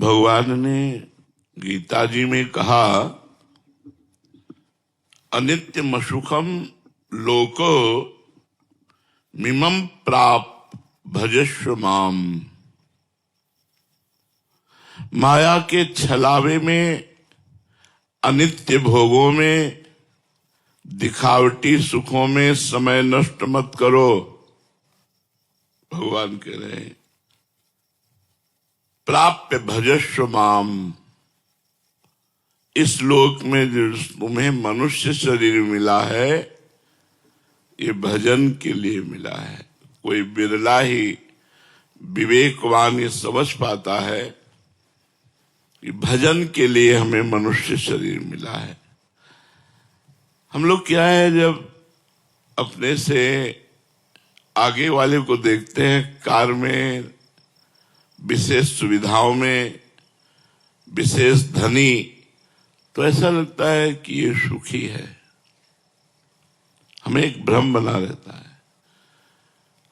भगवान ने गीता जी में कहा, अनित्यम सुखम लोको मिमं प्राप भजस्व माम। माया के छलावे में, अनित्य भोगों में, दिखावटी सुखों में समय नष्ट मत करो। भगवान कह रहे हैं, प्राप्य भजस्व माम। इस लोक में जो तुम्हें मनुष्य शरीर मिला है, ये भजन के लिए मिला है। कोई बिरला ही विवेकवान ये समझ पाता है कि भजन के लिए हमें मनुष्य शरीर मिला है। हम लोग क्या है, जब अपने से आगे वाले को देखते हैं कार में, विशेष सुविधाओं में, विशेष धनी, तो ऐसा लगता है कि ये सुखी है। हमें एक भ्रम बना रहता है।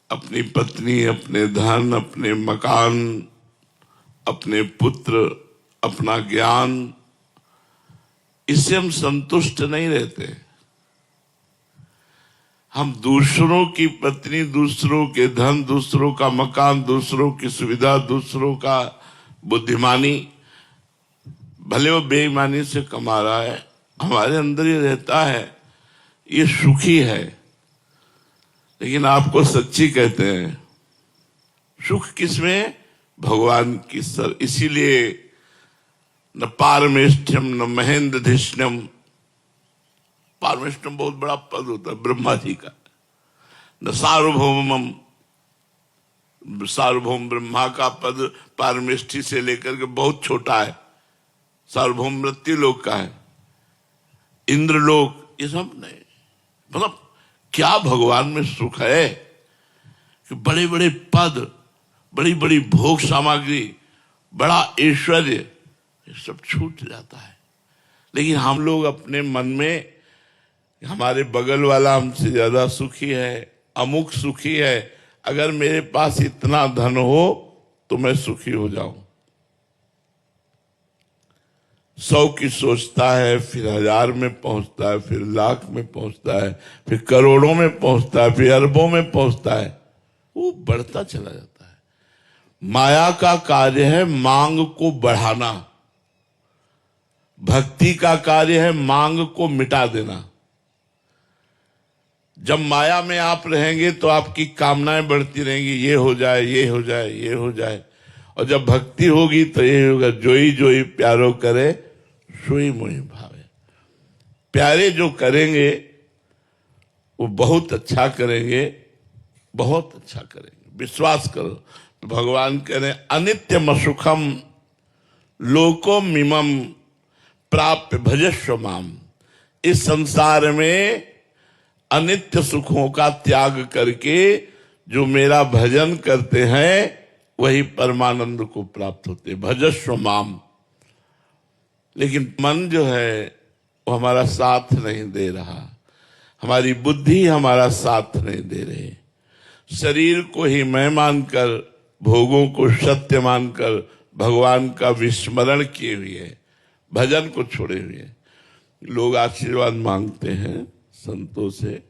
अपनी पत्नी, अपने धन, अपने मकान, अपने पुत्र, अपना ज्ञान, इससे हम संतुष्ट नहीं रहते। हम दूसरों की पत्नी, दूसरों के धन, दूसरों का मकान, दूसरों की सुविधा, दूसरों का बुद्धिमानी, भले वो बेईमानी से कमा रहा है, हमारे अंदर ये रहता है, ये सुखी है। लेकिन आपको सच्ची कहते हैं, सुख किसमें? भगवान की सर। इसीलिए न पारमेष्ठ्यम न महेंद्रधिष्ण्यम। पारमेष्ठ्यम बहुत बड़ा पद होता है ब्रह्मा जी का। न सार्वभौमम, सार्वभौम ब्रह्मा का पद पारमेष्ठी से लेकर के बहुत छोटा है। सार्वभौम मृत्यु लोक का है, इंद्रलोक, ये सब नहीं। मतलब क्या भगवान में सुख है कि बड़े बड़े पद, बड़ी बड़ी भोग सामग्री, बड़ा ऐश्वर्य, ये सब छूट जाता है। लेकिन हम लोग अपने मन में, हमारे बगल वाला हमसे ज्यादा सुखी है, अमुक सुखी है, अगर मेरे पास इतना धन हो तो मैं सुखी हो जाऊं। 100 की सोचता है, फिर 1000 में पहुंचता है, फिर लाख में पहुंचता है, फिर करोड़ों में पहुंचता है, फिर अरबों में पहुंचता है। वो बढ़ता चला जाता है। माया का कार्य है मांग को बढ़ाना, भक्ति का कार्य है मांग को मिटा देना। जब माया में आप रहेंगे तो आपकी कामनाएं बढ़ती रहेंगी, ये हो जाए, ये हो जाए, ये हो जाए। और जब भक्ति होगी तो ये होगा, जोई जोई प्यारो करे सोई मोहि भावे। प्यारे जो करेंगे वो बहुत अच्छा करेंगे, बहुत अच्छा करेंगे, विश्वास करो। तो भगवान कह रहे हैं, अनित्यम सुखम लोको मिमम प्राप्य भजस्व माम। इस संसार में अनित्य सुखों का त्याग करके जो मेरा भजन करते हैं वही परमानंद को प्राप्त होते, भजस्व माम। लेकिन मन जो है वो हमारा साथ नहीं दे रहा, हमारी बुद्धि हमारा साथ नहीं दे रही। शरीर को ही मैं मानकर, भोगों को सत्य मानकर भगवान का विस्मरण किए हुए, भजन को छोड़े हुए लोग आशीर्वाद मांगते हैं संतों से।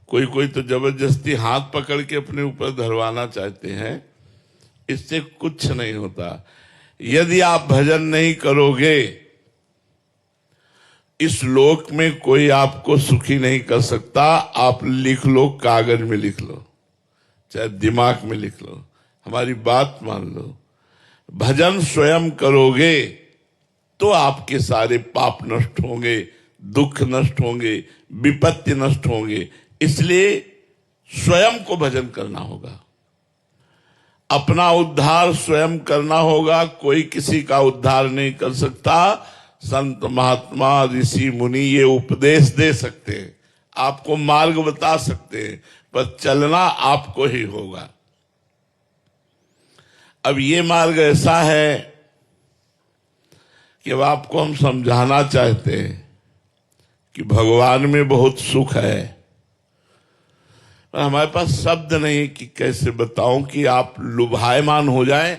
कोई कोई तो जबरदस्ती हाथ पकड़ के अपने ऊपर धरवाना चाहते हैं। इससे कुछ नहीं होता। यदि आप भजन नहीं करोगे, इस लोक में कोई आपको सुखी नहीं कर सकता। आप लिख लो, कागज में लिख लो, चाहे दिमाग में लिख लो, हमारी बात मान लो। भजन स्वयं करोगे तो आपके सारे पाप नष्ट होंगे, दुख नष्ट होंगे, विपत्ति नष्ट होंगे। इसलिए स्वयं को भजन करना होगा, अपना उद्धार स्वयं करना होगा। कोई किसी का उद्धार नहीं कर सकता। संत महात्मा ऋषि मुनि ये उपदेश दे सकते हैं, आपको मार्ग बता सकते हैं, पर चलना आपको ही होगा। अब ये मार्ग ऐसा है कि अब आपको हम समझाना चाहते हैं कि भगवान में बहुत सुख है, पर हमारे पास शब्द नहीं कि कैसे बताऊं कि आप लुभायमान हो जाएं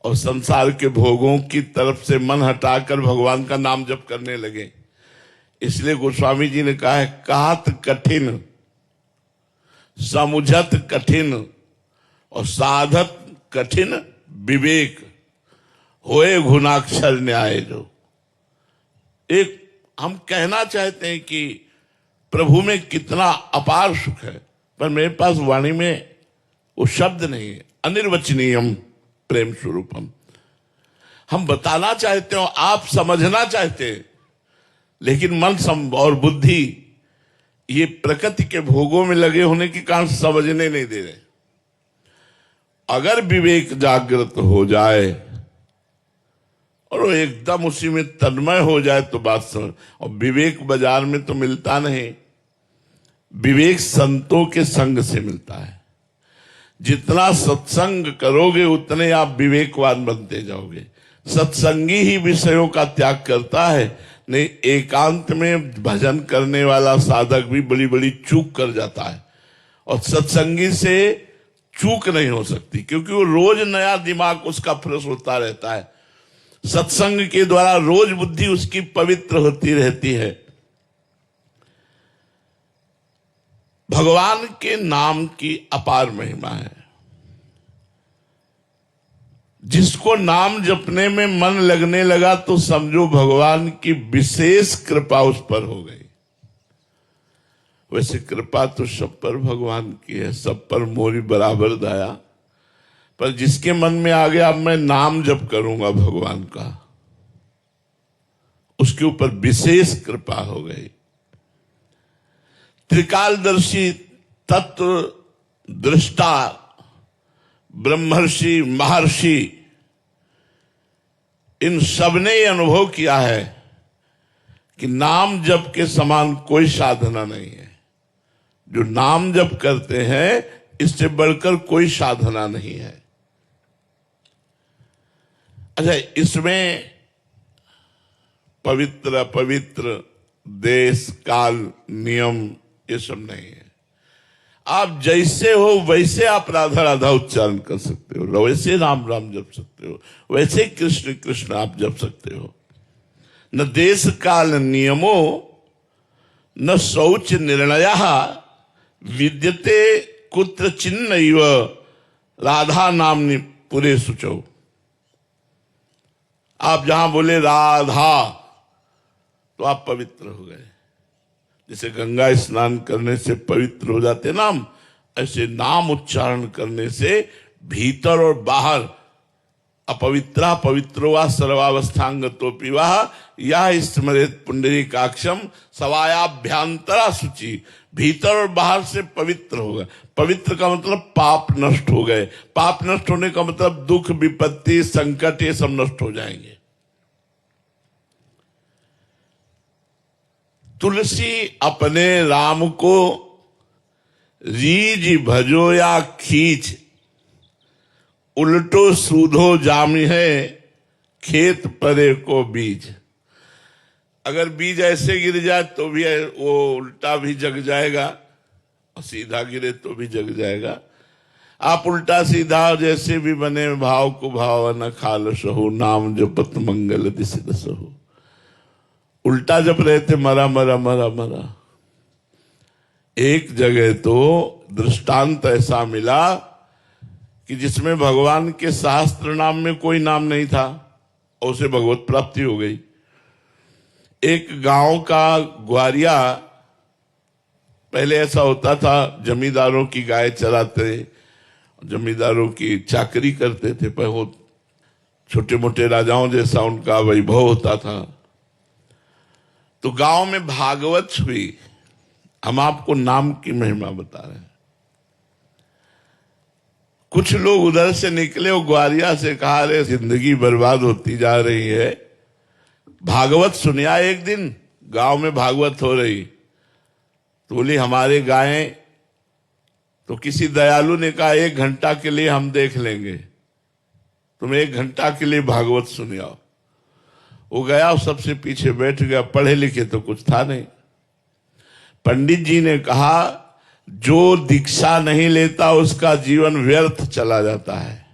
और संसार के भोगों की तरफ से मन हटाकर भगवान का नाम जप करने लगे। इसलिए गोस्वामी जी ने कहा है, कहत कठिन, समुझत कठिन और साधत कठिन विवेक, होए गुणाक्षर न्याय। जो एक हम कहना चाहते हैं कि प्रभु में कितना अपार सुख है, पर मेरे पास वाणी में वो शब्द नहीं है। अनिर्वचनीयम प्रेम स्वरूपम हम बताना चाहते हो, आप समझना चाहते हैं, लेकिन मन और बुद्धि ये प्रकृति के भोगों में लगे होने के कारण समझने नहीं दे रहे। अगर विवेक जागृत हो जाए और वो एकदम उसी में तन्मय हो जाए तो बात समझ। और विवेक बाजार में तो मिलता नहीं, विवेक संतों के संग से मिलता है। जितना सत्संग करोगे उतने आप विवेकवान बनते जाओगे। सत्संगी ही विषयों का त्याग करता है, नहीं एकांत में भजन करने वाला साधक भी बड़ी बड़ी चूक कर जाता है। और सत्संगी से चूक नहीं हो सकती, क्योंकि वो रोज नया दिमाग उसका फ्रेश होता रहता है। सत्संग के द्वारा रोज बुद्धि उसकी पवित्र होती रहती है। भगवान के नाम की अपार महिमा है। जिसको नाम जपने में मन लगने लगा तो समझो भगवान की विशेष कृपा उस पर हो गई। वैसे कृपा तो सब पर भगवान की है, सब पर मोरी बराबर दया। पर जिसके मन में आ गया अब मैं नाम जप करूंगा भगवान का, उसके ऊपर विशेष कृपा हो गई। त्रिकालदर्शी, तत्व दृष्टा, ब्रह्मर्षि, महर्षि, इन सबने ये अनुभव किया है कि नाम जप के समान कोई साधना नहीं है। जो नाम जप करते हैं इससे बढ़कर कोई साधना नहीं है। अच्छा, इसमें पवित्र अपवित्र, देश काल नियम ये सब नहीं है। आप जैसे हो वैसे आप राधा राधा उच्चारण कर सकते हो, वैसे राम राम जप सकते हो, वैसे कृष्ण कृष्ण आप जप सकते हो। न देश काल नियमो न शौच निर्णय विद्यते कुत्र चिन्नैव राधा नामनि पुरे शुचौ। आप जहां बोले राधा तो आप पवित्र हो गए। जैसे गंगा स्नान करने से पवित्र हो जाते नाम, ऐसे नाम उच्चारण करने से भीतर और बाहर अपवित्रा पवित्रो वा सर्वावस्थांगतोपि वा यह स्मरेत पुंडरीकाक्षम सवायाभ्यांतरा शुचि। भीतर और बाहर से पवित्र हो गए। पवित्र का मतलब पाप नष्ट हो गए। पाप नष्ट होने का मतलब दुख विपत्ति संकट ये सब नष्ट हो जाएंगे। तुलसी अपने राम को रीज भजो या खींच, उल्टो सूधो जामी है खेत परे को बीज। अगर बीज ऐसे गिर जाए तो भी वो उल्टा भी जग जाएगा और सीधा गिरे तो भी जग जाएगा। आप उल्टा सीधा जैसे भी बने भाव को भाव न खाल सहु, नाम जपत मंगल दिसित सहु। उल्टा जप रहे थे मरा मरा मरा मरा। एक जगह तो दृष्टांत ऐसा मिला कि जिसमें भगवान के शास्त्र नाम में कोई नाम नहीं था और उसे भगवत प्राप्ति हो गई। एक गांव का ग्वारिया, पहले ऐसा होता था जमींदारों की गाय चराते, जमींदारों की चाकरी करते थे, पर वो छोटे मोटे राजाओं जैसा उनका वैभव होता था। तो गांव में भागवत हुई। हम आपको नाम की महिमा बता रहे हैं। कुछ लोग उधर से निकले और ग्वारिया से कहा, रे जिंदगी बर्बाद होती जा रही है, भागवत सुनिया। एक दिन गांव में भागवत हो रही तो बोली हमारे गायें। तो किसी दयालु ने कहा 1 घंटा के लिए हम देख लेंगे, तुम 1 घंटा के लिए भागवत सुनियाओ। वो गया और सबसे पीछे बैठ गया। पढ़े लिखे तो कुछ था नहीं। पंडित जी ने कहा जो दीक्षा नहीं लेता उसका जीवन व्यर्थ चला जाता है,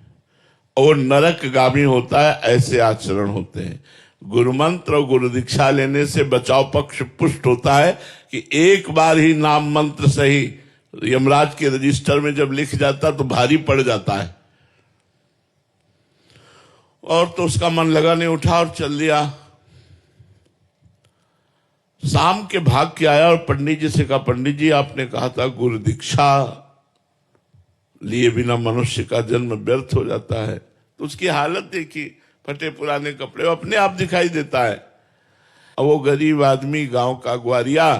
और वो नरकगामी होता है। ऐसे आचरण होते हैं। गुरु मंत्र और गुरु दीक्षा लेने से बचाव पक्ष पुष्ट होता है कि एक बार ही नाम मंत्र सही यमराज के रजिस्टर में जब लिख जाता तो भारी पड़ जाता है। और तो उसका मन लगा नहीं, उठा और चल दिया। शाम के भाग के आया और पंडित जी से कहा, पंडित जी आपने कहा था गुरु दीक्षा लिए बिना मनुष्य का जन्म व्यर्थ हो जाता है। तो उसकी हालत देखी, फटे पुराने कपड़े, वो अपने आप दिखाई देता है। अब वो गरीब आदमी, गांव का ग्वारिया,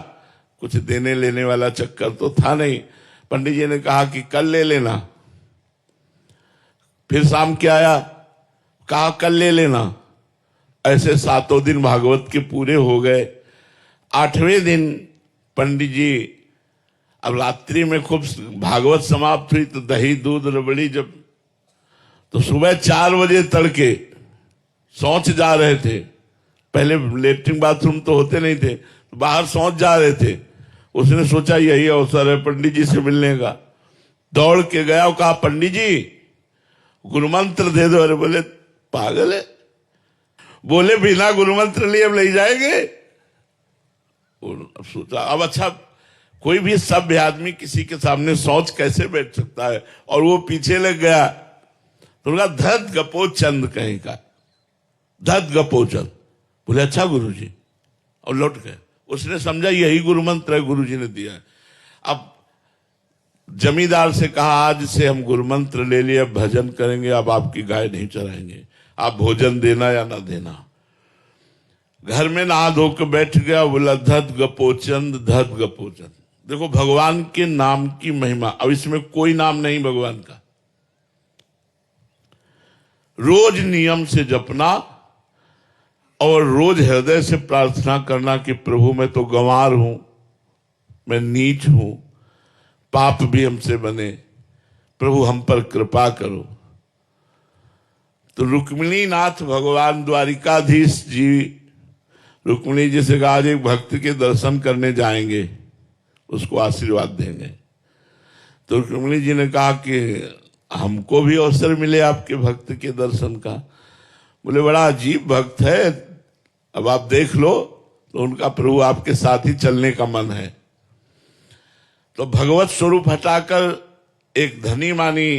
कुछ देने लेने वाला चक्कर तो था नहीं। पंडित जी ने कहा कि कल ले लेना। फिर शाम के आया, कहा कल ले लेना। ऐसे 7 दिन भागवत के पूरे हो गए। 8वें दिन पंडित जी, अब रात्रि में खूब भागवत समाप्त हुई तो दही दूध रबड़ी, जब तो सुबह 4 बजे तड़के शौच जा रहे थे। पहले लेटरिन बाथरूम तो होते नहीं थे, तो बाहर शौच जा रहे थे। उसने सोचा यही अवसर है पंडित जी से मिलने का। दौड़ के गया और कहा, पंडित जी गुरु मंत्र दे दो। अरे बोले पागल है, बोले बिना गुरु मंत्र लिए अब ले जाएंगे। अब सोचा, अब अच्छा कोई भी सभ्य आदमी किसी के सामने शौच कैसे बैठ सकता है। और वो पीछे लग गया। तो उनका धत गपो चंद कहीं का, धत गपो चंद। बोले अच्छा गुरुजी, और लौट गए। उसने समझा यही गुरु मंत्र है, गुरुजी ने दिया है। अब जमींदार से कहा, आज से हम गुरु मंत्र ले लिए, अब भजन करेंगे, अब आपकी गाय नहीं चराएंगे, आप भोजन देना या ना देना। घर में नहा धो के बैठ गया। बोला धत गपोचंद, धत गपोचंद। देखो भगवान के नाम की महिमा। अब इसमें कोई नाम नहीं भगवान का। रोज नियम से जपना और रोज हृदय से प्रार्थना करना कि प्रभु मैं तो गंवार हूं, मैं नीच हूं, पाप भी हमसे बने, प्रभु हम पर कृपा करो। तो रुक्मिणी नाथ भगवान द्वारिकाधीश जी, रुक्मिणी जी से कहा आज एक भक्त के दर्शन करने जाएंगे, उसको आशीर्वाद देंगे। तो रुक्मिणी जी ने कहा कि हमको भी अवसर मिले आपके भक्त के दर्शन का। बोले बड़ा अजीब भक्त है, अब आप देख लो। तो उनका प्रभु आपके साथ ही चलने का मन है। तो भगवत स्वरूप हटाकर एक धनी मानी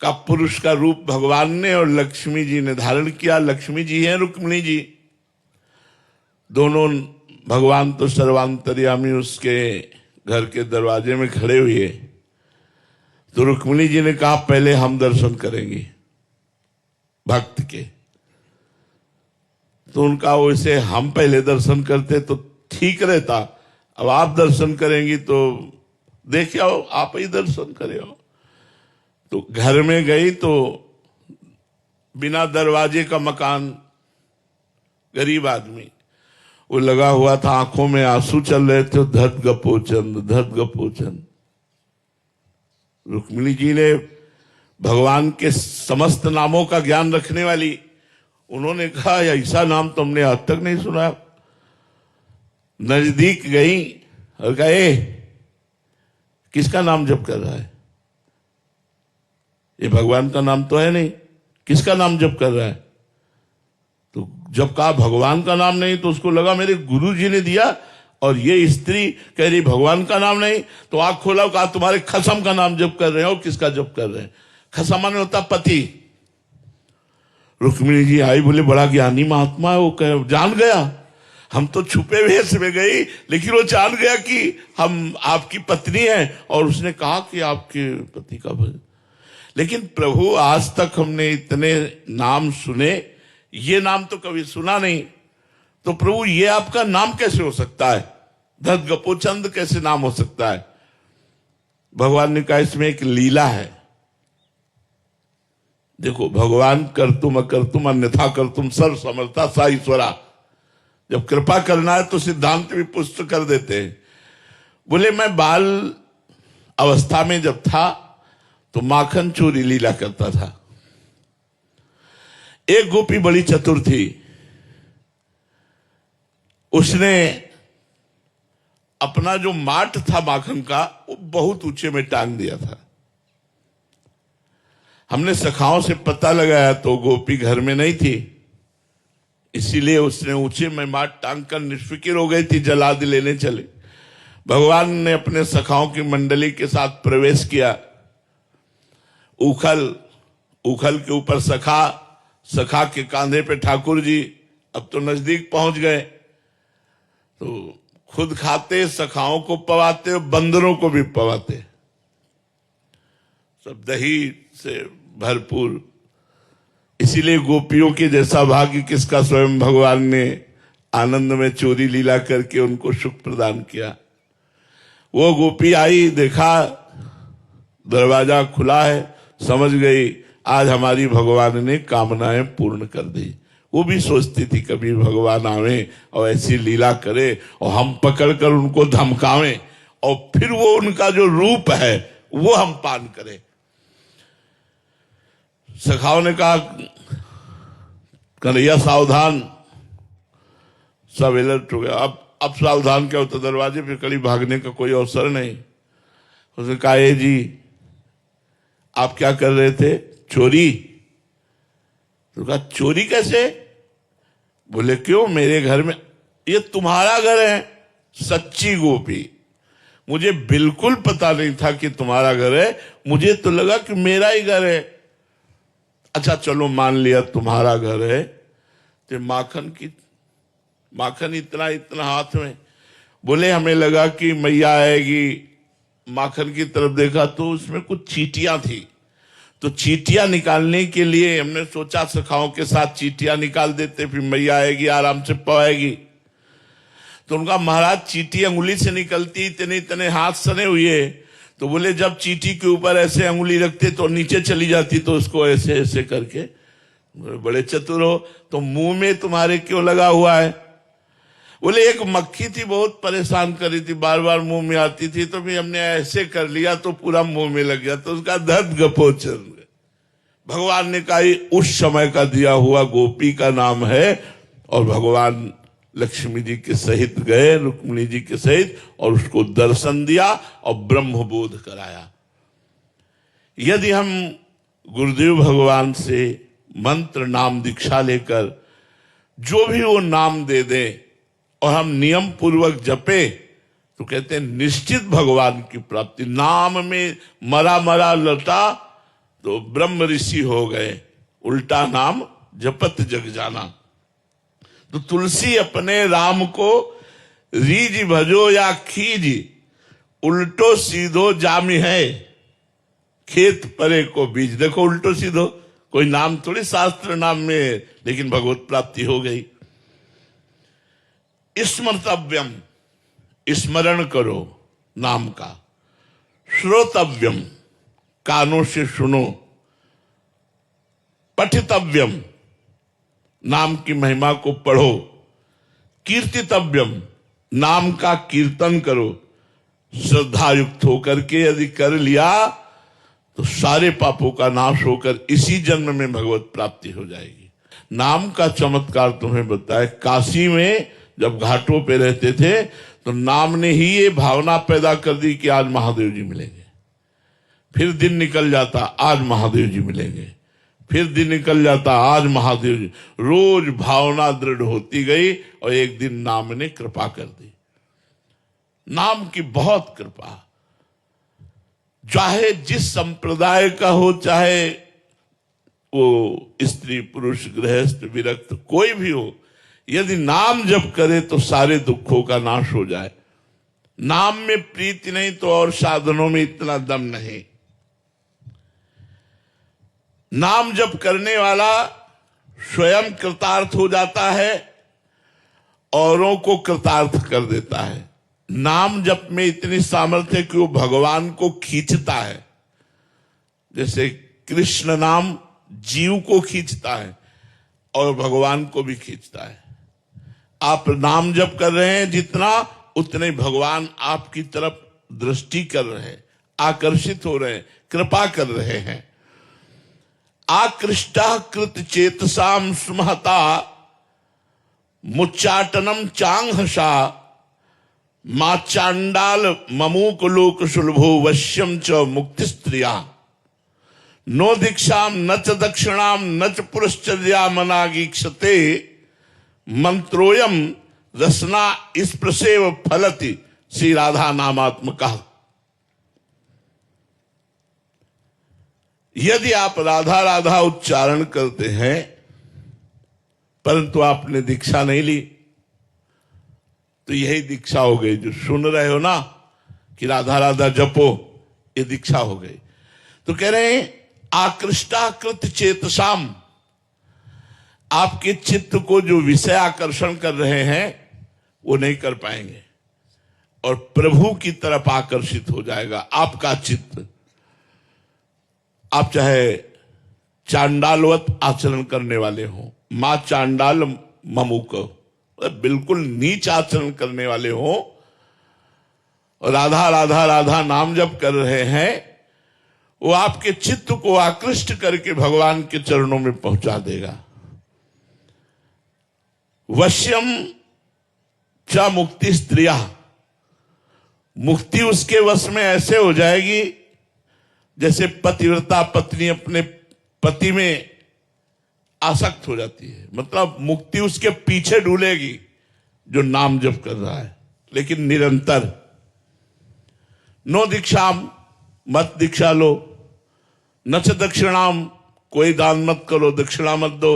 का पुरुष का रूप भगवान ने और लक्ष्मी जी ने धारण किया। लक्ष्मी जी हैं, रुक्मिणी जी, दोनों। भगवान तो सर्वांतर्यामी उसके घर के दरवाजे में खड़े हुए। तो रुक्मिणी जी ने कहा पहले हम दर्शन करेंगे भक्त के। तो उनका वैसे हम पहले दर्शन करते तो ठीक रहता, अब आप दर्शन करेंगी तो देख आओ, आप ही दर्शन करे हो। तो घर में गई तो बिना दरवाजे का मकान, गरीब आदमी, वो लगा हुआ था, आंखों में आंसू चल रहे थे। धत गपोचंद, धत गपोचंद। रुक्मिणी जी ने भगवान के समस्त नामों का ज्ञान रखने वाली, उन्होंने कहा ऐसा नाम तो हमने आज तक नहीं सुना। नजदीक गई और कहा किसका नाम जप कर रहा है? ये भगवान का नाम तो है नहीं, किसका नाम जप कर रहा है? तो जब कहा भगवान का नाम नहीं तो उसको लगा मेरे गुरु जी ने दिया। और ये स्त्री कह रही भगवान का नाम नहीं। तो आंख खोला, कहा तुम्हारे खसम का नाम जप कर रहे हो। किसका जप कर रहे हैं? खसम माने होता पति। रुक्मिणी जी आई, बोले बड़ा ज्ञानी महात्मा है, वो कह जान गया। हम तो छुपे वेश में गई, लेकिन वो जान गया कि हम आपकी पत्नी हैं। और उसने कहा कि आपके पति का भजन। लेकिन प्रभु आज तक हमने इतने नाम सुने, ये नाम तो कभी सुना नहीं। तो प्रभु ये आपका नाम कैसे हो सकता है? धत गपोचंद कैसे नाम हो सकता है? भगवान ने कहा इसमें एक लीला है। देखो भगवान कर्तुम अकर्तुम अन्यथा कर्तुम सर्व समर्था सा ईश्वरा। जब कृपा करना है तो सिद्धांत भी पुष्ट कर देते हैं। बोले मैं बाल अवस्था में जब था तो माखन चोरी लीला करता था। एक गोपी बड़ी चतुर थी, उसने अपना जो माट था माखन का वो बहुत ऊंचे में टांग दिया था। हमने सखाओं से पता लगाया तो गोपी घर में नहीं थी, इसीलिए उसने ऊंचे में माट टांग कर निष्फिक्र हो गई थी, जलादि लेने चले। भगवान ने अपने सखाओं की मंडली के साथ प्रवेश किया। उखल के ऊपर सखा, सखा के कांधे पे ठाकुर जी। अब तो नजदीक पहुंच गए, तो खुद खाते, सखाओं को पवाते, बंदरों को भी पवाते, सब दही से भरपूर। इसीलिए गोपियों के जैसा भाग्य किसका, स्वयं भगवान ने आनंद में चोरी लीला करके उनको सुख प्रदान किया। वो गोपी आई, देखा दरवाजा खुला है, समझ गई आज हमारी भगवान ने कामनाएं पूर्ण कर दी। वो भी सोचती थी कभी भगवान आवे और ऐसी लीला करे और हम पकड़कर उनको धमकावें और फिर वो उनका जो रूप है वो हम पान करें। सखाओं ने कहा कन्हैया सावधान, सब अलर्ट हो गया। अब सावधान क्या होता, दरवाजे पे कड़ी भागने का कोई अवसर नहीं। उसने कहा ए जी आप क्या कर रहे थे, चोरी? तो कहा चोरी कैसे? बोले क्यों, मेरे घर में, ये तुम्हारा घर है। सच्ची गोपी, मुझे बिल्कुल पता नहीं था कि तुम्हारा घर है, मुझे तो लगा कि मेरा ही घर है। अच्छा चलो मान लिया तुम्हारा घर है, तो माखन इतना इतना हाथ में। बोले हमें लगा कि मैया आएगी, माखन की तरफ देखा तो उसमें कुछ चींटियां थी, तो चींटियां निकालने के लिए हमने सोचा सखाओं के साथ चींटियां निकाल देते, फिर मैया आएगी आराम से पवाएगी। तो उनका महाराज चींटी अंगुली से निकलती, इतने इतने हाथ सने हुए। तो बोले जब चींटी के ऊपर ऐसे अंगुली रखते तो नीचे चली जाती, तो उसको ऐसे ऐसे करके, बड़े चतुर हो, तो मुंह में तुम्हारे क्यों लगा हुआ है? बोले एक मक्खी थी बहुत परेशान कर रही थी, बार बार मुंह में आती थी, तो फिर हमने ऐसे कर लिया तो पूरा मुंह में लग गया, तो उसका दर्द गपोचर। भगवान ने कहा उस समय का दिया हुआ गोपी का नाम है। और भगवान लक्ष्मी जी के सहित गए, रुक्मिणी जी के सहित, और उसको दर्शन दिया और ब्रह्म बोध कराया। यदि हम गुरुदेव भगवान से मंत्र नाम दीक्षा लेकर जो भी वो नाम दे दें और हम नियम पूर्वक जपे, तो कहते हैं निश्चित भगवान की प्राप्ति। नाम में मरा मरा लटा तो ब्रह्म ऋषि हो गए, उल्टा नाम जपत जग जाना। तो तुलसी अपने राम को रीज भजो या खीज, उल्टो सीधो जामी है, खेत परे को बीज। देखो उल्टो सीधो कोई नाम थोड़ी शास्त्र नाम में, लेकिन भगवत प्राप्ति हो गई। स्मर्तव्यम, स्मरण करो नाम का। श्रोतव्यम, कानों से सुनो। पठितव्यम, नाम की महिमा को पढ़ो। कीर्तितव्यम, नाम का कीर्तन करो। श्रद्धा युक्त होकर के यदि कर लिया तो सारे पापों का नाश होकर इसी जन्म में भगवत प्राप्ति हो जाएगी। नाम का चमत्कार तुम्हें बताए, काशी में जब घाटों पे रहते थे तो नाम ने ही ये भावना पैदा कर दी कि आज महादेव जी मिलेंगे। फिर दिन निकल जाता, आज महादेव जी मिलेंगे। फिर दिन निकल जाता, आज महादेव जी। रोज भावना दृढ़ होती गई और एक दिन नाम ने कृपा कर दी। नाम की बहुत कृपा, चाहे जिस संप्रदाय का हो, चाहे वो स्त्री पुरुष गृहस्थ विरक्त कोई भी हो, यदि नाम जप करे तो सारे दुखों का नाश हो जाए। नाम में प्रीति नहीं तो और साधनों में इतना दम नहीं। नाम जप करने वाला स्वयं कृतार्थ हो जाता है, औरों को कृतार्थ कर देता है। नाम जप में इतनी सामर्थ्य कि वो भगवान को खींचता है। जैसे कृष्ण नाम जीव को खींचता है और भगवान को भी खींचता है। आप नाम जप कर रहे हैं जितना, उतने भगवान आपकी तरफ दृष्टि कर रहे हैं, आकर्षित हो रहे हैं, कृपा कर रहे हैं। आकृष्टा कृत चेतसाम स्महता मुच्चाटनम चांगहसा मां चांडाल ममूक लोक सुलभो वश्यम च मुक्ति स्त्रिया। नो दीक्षाम न च दक्षिणाम न च पुरश्चर्या मनागीक्षते मंत्रोयम रसना स्पृशेव फलति श्री राधा नामात्मका। यदि आप राधा राधा उच्चारण करते हैं परंतु आपने दीक्षा नहीं ली तो यही दीक्षा हो गई। जो सुन रहे हो ना कि राधा राधा जपो, ये दीक्षा हो गई। तो कह रहे हैं आकृष्टाकृत चेतसाम, आपके चित्त को जो विषय आकर्षण कर रहे हैं वो नहीं कर पाएंगे और प्रभु की तरफ आकर्षित हो जाएगा आपका चित्त। आप चाहे चांडालवत आचरण करने वाले हो, मां चांडाल ममुक, बिल्कुल नीच आचरण करने वाले हो और राधा राधा राधा नाम जप कर रहे हैं, वो आपके चित्त को आकृष्ट करके भगवान के चरणों में पहुंचा देगा। वश्यम च मुक्ति स्त्रिया, मुक्ति उसके वश में ऐसे हो जाएगी जैसे पतिव्रता पत्नी अपने पति में आसक्त हो जाती है। मतलब मुक्ति उसके पीछे ढूलेगी जो नाम जप कर रहा है, लेकिन निरंतर। नो दीक्षाम, मत दीक्षा लो, न च दक्षिणाम, कोई दान मत करो, दक्षिणा मत दो,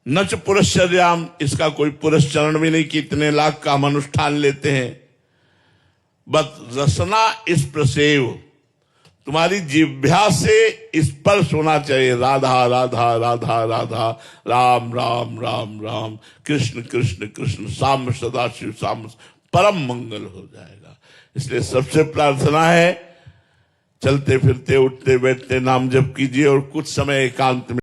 न च पुरश्चर्याम, इसका कोई पुरस्चरण भी नहीं कि इतने लाख काम अनुष्ठान लेते हैं। बस रसना स्पर्शेव, तुम्हारी जिह्वा से स्पर्श होना चाहिए, राधा राधा राधा राधा, राम राम राम राम, कृष्ण कृष्ण कृष्ण, साम सदाशिव साम, परम मंगल हो जाएगा। इसलिए सबसे प्रार्थना है चलते फिरते उठते बैठते नाम जप कीजिए और कुछ समय एकांत में